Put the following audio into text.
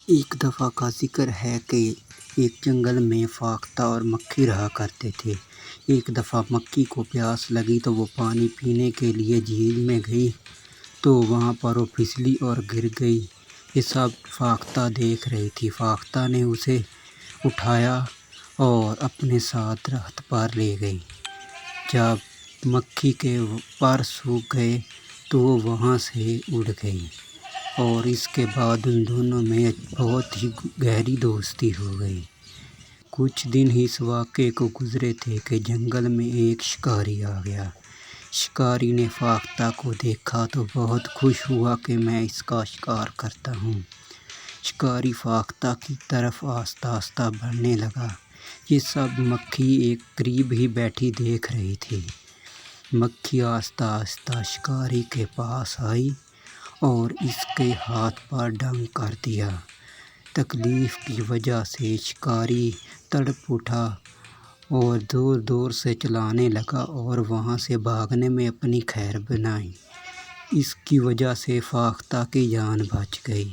ایک دفعہ کا ذکر ہے کہ ایک جنگل میں فاختہ اور مکھی رہا کرتے تھے۔ ایک دفعہ مکھی کو پیاس لگی تو وہ پانی پینے کے لیے جھیل میں گئی تو وہاں پر وہ پھسلی اور گر گئی۔ یہ سب فاختہ دیکھ رہی تھی۔ فاختہ نے اسے اٹھایا اور اپنے ساتھ درخت پر لے گئی۔ جب مکھی کے پر سوکھ گئے تو وہ وہاں سے اڑ گئی اور اس کے بعد ان دونوں میں بہت ہی گہری دوستی ہو گئی۔ کچھ دن اس واقعے کو گزرے تھے کہ جنگل میں ایک شکاری آ گیا۔ شکاری نے فاختہ کو دیکھا تو بہت خوش ہوا کہ میں اس کا شکار کرتا ہوں۔ شکاری فاختہ کی طرف آہستہ آہستہ بڑھنے لگا۔ یہ سب مکھی ایک قریب ہی بیٹھی دیکھ رہی تھی۔ مکھی آہستہ آہستہ شکاری کے پاس آئی اور اس کے ہاتھ پر ڈنک کر دیا۔ تکلیف کی وجہ سے شکاری تڑپ اٹھا اور زور زور سے چلانے لگا اور وہاں سے بھاگنے میں اپنی خیر بنائی۔ اس کی وجہ سے فاختہ کی جان بچ گئی۔